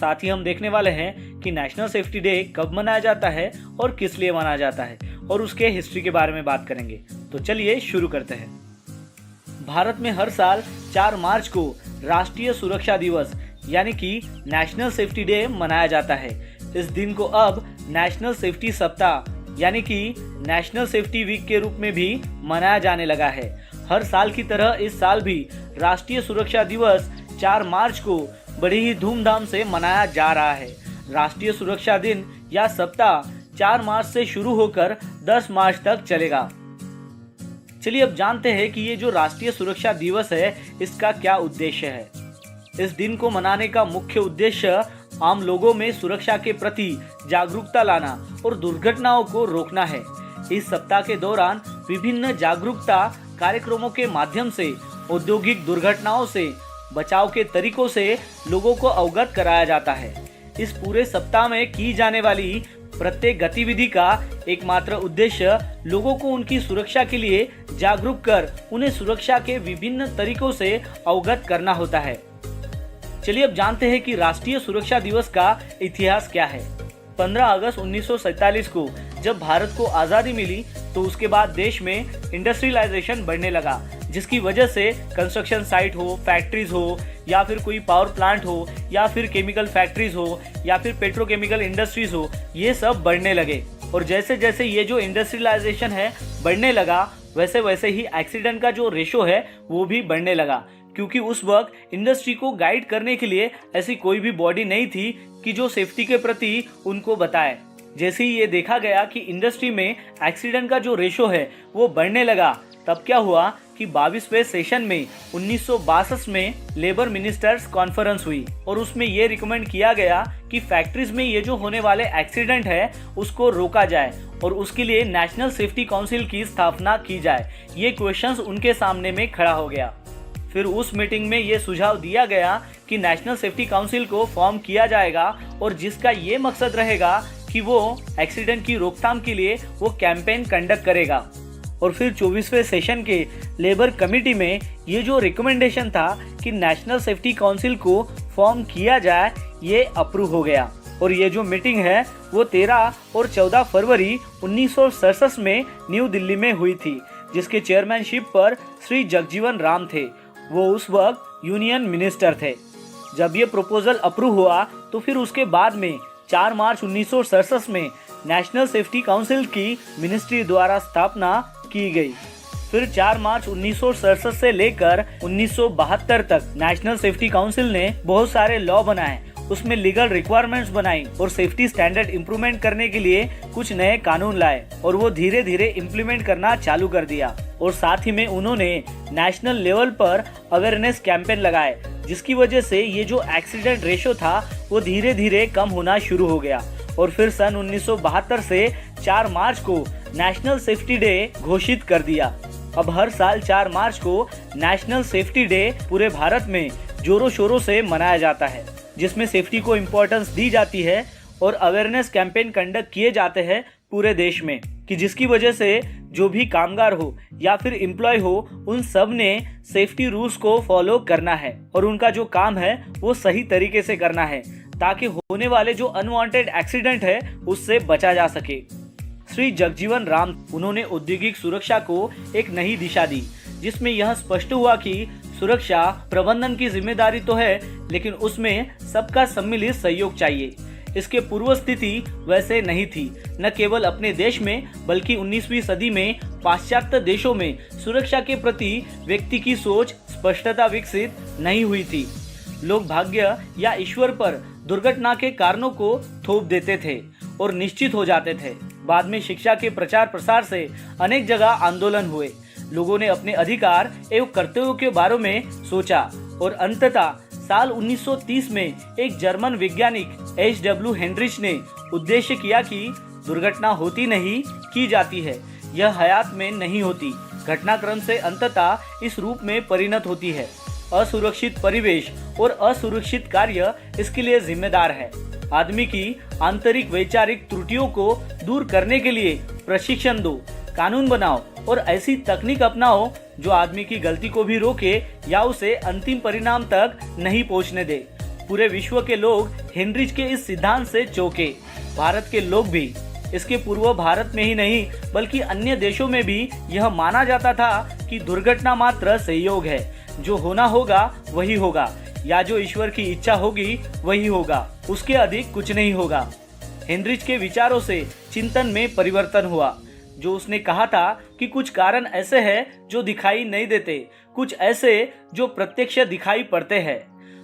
साथ ही हम देखने वाले हैं कि नेशनल सेफ्टी डे कब मनाया जाता है और किस लिए मनाया जाता है और उसके हिस्ट्री के बारे में बात करेंगे। तो चलिए शुरू करते हैं। भारत में हर साल 4 मार्च को राष्ट्रीय सुरक्षा दिवस यानी कि नेशनल सेफ्टी डे मनाया जाता है। इस दिन को अब नेशनल सेफ्टी सप्ताह यानी कि नेशनल सेफ्टी वीक के रूप में भी मनाया जाने लगा है। हर साल की तरह इस साल भी राष्ट्रीय सुरक्षा दिवस 4 मार्च को बड़ी ही धूमधाम से मनाया जा रहा है। राष्ट्रीय सुरक्षा दिन या सप्ताह 4 मार्च से शुरू होकर 10 मार्च तक चलेगा। चलिए अब जानते हैं कि ये जो राष्ट्रीय सुरक्षा दिवस है इसका क्या उद्देश्य है। इस दिन को मनाने का मुख्य उद्देश्य आम लोगों में सुरक्षा के प्रति जागरूकता लाना और दुर्घटनाओं को रोकना है। इस सप्ताह के दौरान विभिन्न जागरूकता कार्यक्रमों के माध्यम से औद्योगिक दुर्घटनाओं से बचाव के तरीकों से लोगों को अवगत कराया जाता है। इस पूरे सप्ताह में की जाने वाली प्रत्येक गतिविधि का एकमात्र उद्देश्य लोगों को उनकी सुरक्षा के लिए जागरूक कर उन्हें सुरक्षा के विभिन्न तरीकों से अवगत करना होता है। चलिए अब जानते हैं कि राष्ट्रीय सुरक्षा दिवस का इतिहास क्या है। 15 अगस्त 1947 को जब भारत को आज़ादी मिली तो उसके बाद देश में इंडस्ट्रियलाइजेशन बढ़ने लगा, जिसकी वजह से कंस्ट्रक्शन साइट हो, फैक्ट्रीज हो या फिर कोई पावर प्लांट हो या फिर केमिकल फैक्ट्रीज हो या फिर पेट्रोकेमिकल इंडस्ट्रीज हो, ये सब बढ़ने लगे। और जैसे जैसे ये जो इंडस्ट्रियलाइजेशन है बढ़ने लगा वैसे वैसे ही एक्सीडेंट का जो रेशो है वो भी बढ़ने लगा, क्योंकि उस वक्त इंडस्ट्री को गाइड करने के लिए ऐसी कोई भी बॉडी नहीं थी कि जो सेफ्टी के प्रति उनको बताए। जैसे ही ये देखा गया कि इंडस्ट्री में एक्सीडेंट का जो रेशो है वो बढ़ने लगा, तब क्या हुआ कि 22वें सेशन में 1962 में लेबर मिनिस्टर्स कॉन्फ्रेंस हुई और उसमें ये रिकमेंड किया गया कि फैक्ट्रीज में ये जो होने वाले एक्सीडेंट है उसको रोका जाए और उसके लिए नेशनल सेफ्टी काउंसिल की स्थापना की जाए। ये क्वेश्चंस उनके सामने में खड़ा हो गया। फिर उस मीटिंग में ये सुझाव दिया गया कि नेशनल सेफ्टी काउंसिल को फॉर्म किया जाएगा और जिसका ये मकसद रहेगा कि वो एक्सीडेंट की रोकथाम के लिए वो कैंपेन कंडक्ट करेगा। और फिर 24वें सेशन के लेबर कमेटी में ये जो रिकमेंडेशन था कि नेशनल सेफ्टी काउंसिल को फॉर्म किया जाए, ये अप्रूव हो गया। और ये जो मीटिंग है वो 13 और 14 फरवरी 1967 में न्यू दिल्ली में हुई थी, जिसके चेयरमैनशिप पर श्री जगजीवन राम थे। वो उस वक्त यूनियन मिनिस्टर थे। जब ये प्रपोजल अप्रूव हुआ तो फिर उसके बाद में 4 मार्च 1967 में नेशनल सेफ्टी काउंसिल की मिनिस्ट्री द्वारा स्थापना की गई। फिर 4 मार्च 1967 से लेकर 1972 तक नेशनल सेफ्टी काउंसिल ने बहुत सारे लॉ बनाए, उसमें लीगल रिक्वायरमेंट्स बनाई और सेफ्टी स्टैंडर्ड इम्प्रूवमेंट करने के लिए कुछ नए कानून लाए और वो धीरे धीरे इम्प्लीमेंट करना चालू कर दिया। और साथ ही में उन्होंने नेशनल लेवल पर अवेयरनेस कैंपेन लगाए, जिसकी वजह से ये जो एक्सीडेंट रेशो था वो धीरे धीरे कम होना शुरू हो गया। और फिर सन 1972 से 4 मार्च को नेशनल सेफ्टी डे घोषित कर दिया। अब हर साल 4 मार्च को नेशनल सेफ्टी डे पूरे भारत में जोरों शोरों से मनाया जाता है, जिसमें सेफ्टी को इम्पोर्टेंस दी जाती है और अवेयरनेस कैंपेन कंडक्ट किए जाते हैं पूरे देश में, कि जिसकी वजह से जो भी कामगार हो या फिर एम्प्लॉय हो उन सब ने सेफ्टी रूल्स को फॉलो करना है और उनका जो काम है वो सही तरीके से करना है, ताकि होने वाले जो अनवांटेड एक्सीडेंट है उससे बचा जा सके। श्री जगजीवन राम उन्होंने औद्योगिक सुरक्षा को एक नई दिशा दी, जिसमें यह स्पष्ट हुआ कि सुरक्षा प्रबंधन की जिम्मेदारी तो है, लेकिन उसमें सबका सम्मिलित सहयोग चाहिए। इसके पूर्व स्थिति वैसे नहीं थी, न केवल अपने देश में बल्कि 19वीं सदी में पाश्चात्य देशों में सुरक्षा के प्रति व्यक्ति की सोच स्पष्टता विकसित नहीं हुई थी। लोग भाग्य या ईश्वर पर दुर्घटना के कारणों को थोप देते थे और निश्चित हो जाते थे। बाद में शिक्षा के प्रचार प्रसार से अनेक जगह आंदोलन हुए। लोगों ने अपने अधिकार एवं कर्तव्यों के बारे में सोचा और अंततः साल 1930 में एक जर्मन वैज्ञानिक H.W. हेनरिच ने उद्देश्य किया कि दुर्घटना होती नहीं, की जाती है, यह हयात में नहीं होती, घटनाक्रम से अंततः इस रूप में परिणत होती है। असुरक्षित परिवेश और असुरक्षित कार्य इसके लिए जिम्मेदार है। आदमी की आंतरिक वैचारिक त्रुटियों को दूर करने के लिए प्रशिक्षण दो, कानून बनाओ और ऐसी तकनीक अपनाओ जो आदमी की गलती को भी रोके या उसे अंतिम परिणाम तक नहीं पहुंचने दे। पूरे विश्व के लोग हेनरिच के इस सिद्धांत से चौंके। भारत के लोग भी। इसके पूर्व भारत में ही नहीं बल्कि अन्य देशों में भी यह माना जाता था कि दुर्घटना मात्र संयोग है, जो होना होगा वही होगा, या जो ईश्वर की इच्छा होगी वही होगा, उसके अधिक कुछ नहीं होगा। हेनरिच के विचारों से चिंतन में परिवर्तन हुआ। जो उसने कहा था कि कुछ कारण ऐसे हैं जो दिखाई नहीं देते, कुछ ऐसे जो प्रत्यक्ष दिखाई पड़ते हैं।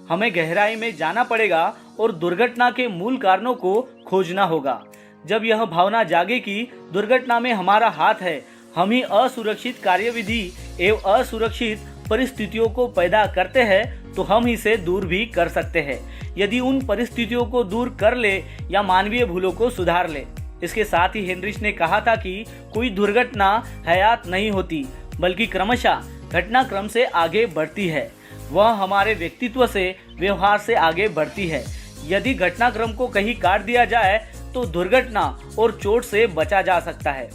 हमें गहराई में जाना पड़ेगा और दुर्घटना के मूल कारणों को खोजना होगा। जब यह भावना जागे कि दुर्घटना में हमारा हाथ है, हम ही असुरक्षित कार्यविधि एवं असुरक्षित परिस्थितियों को पैदा करते हैं, तो हम इसे दूर भी कर सकते हैं, यदि उन परिस्थितियों को दूर कर ले या मानवीय भूलों को सुधार ले। इसके साथ ही हेनरिच ने कहा था कि कोई दुर्घटना हयात नहीं होती, बल्कि क्रमशः घटनाक्रम से आगे बढ़ती है। वह हमारे व्यक्तित्व से, व्यवहार से आगे बढ़ती है। यदि घटनाक्रम को कहीं काट दिया जाए तो दुर्घटना और चोट से बचा जा सकता है।